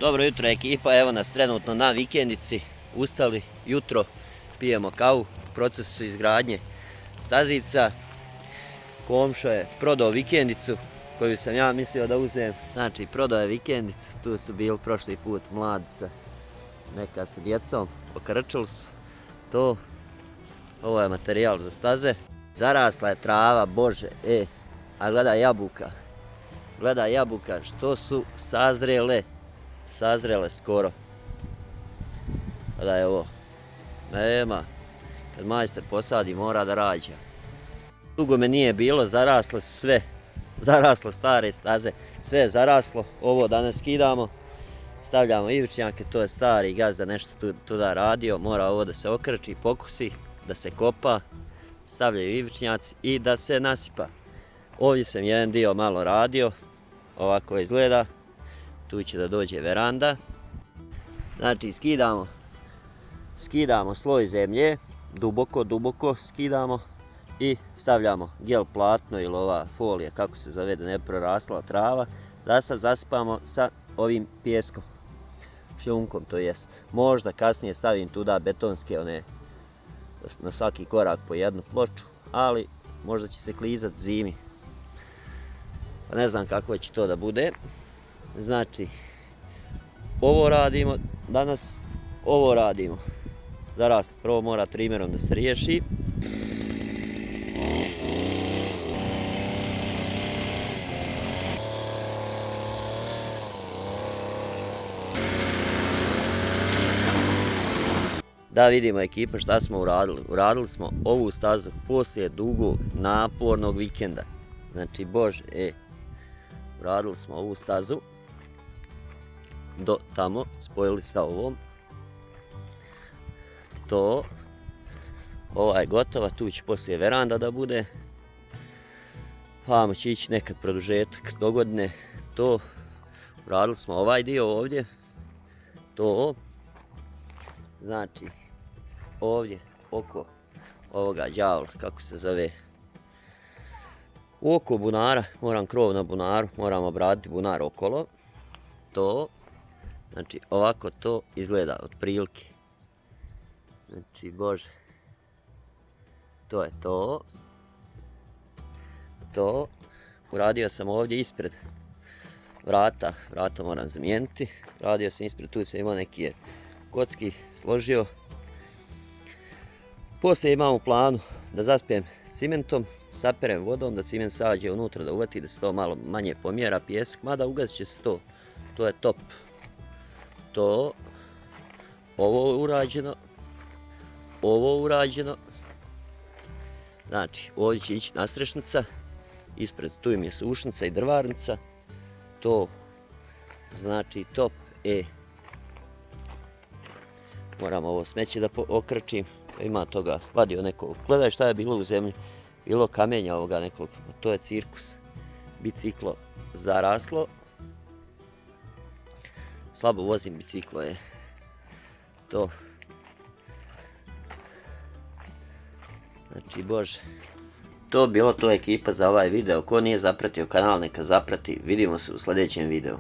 Dobro jutro ekipa, evo nas trenutno na vikendici, ustali jutro, pijemo kavu, u procesu su izgradnje stazica. Komšo je prodao vikendicu koju sam ja mislio da uzem. Znači prodao je vikendicu, tu su bili prošli put mladica, neka sa djecom, pokrčili su to. Ovo je materijal za staze. Zarasla je trava, bože, a gledaj jabuka, što su sazrele skoro. Gledaj ovo, nema, kad majstor posadi mora da rađa. Dugo me nije bilo, zaraslo sve, zaraslo stare staze, sve je zaraslo, ovo danas skidamo, stavljamo ivičnjake, to je stari gazda nešto tuda radio, mora ovo da se okrči, pokosi, da se kopa, stavljaju ivičnjaci i da se nasipa. Ovdje sam jedan dio malo radio, ovako izgleda, tu će da dođe veranda. Znači skidamo sloj zemlje, duboko skidamo i stavljamo gel platno ili ova folija, kako se zove, da ne prorasla trava, da sad zasipamo sa ovim pijeskom, šljunkom to jest. Možda kasnije stavim tuda betonske one, na svaki korak po jednu ploču, ali možda će se klizat zimi. Pa ne znam kako će to da bude. Znači, ovo radimo, danas ovo radimo. Zaraz, prvo mora trimerom da se riješi. Da vidimo ekipa šta smo uradili. Uradili smo ovu stazu poslije dugog, napornog vikenda. Znači, bože, uradili smo ovu stazu do tamo, spojili sa ovom. Ova je gotova, tu će poslije veranda da bude. Pa će ići nekad produžetak do godine. To, uradili smo ovaj dio ovdje. To, znači, ovdje oko ovoga đavola, kako se zove, oko bunara, moram krov na bunaru, moram obraditi bunar okolo. To, znači ovako to izgleda otprilike. Znači, bože, to je to. To, uradio sam ovdje ispred vrata moram zamijeniti. Radio sam ispred, tu sam imao neki kocki složio. Poslije imam u planu da zaspijem cimentom, saperem vodom, da ciment sađe unutra, da uvati, da se to malo manje pomjera pijesak, mada ugazit će se to. To je top. To, ovo urađeno. Znači, ovdje će ići nastrešnica, ispred tu im je sušnica i drvarnica. To, znači top, moram ovo smeće da okrčim, ima toga, vadio nekog, gledaj šta je bilo u zemlji, bilo kamenja ovoga nekog, to je cirkus, biciklo zaraslo, slabo vozim biciklo je, to, znači bože, to bilo to ekipa za ovaj video, ko nije zapratio kanal neka zaprati, vidimo se u sljedećem videu.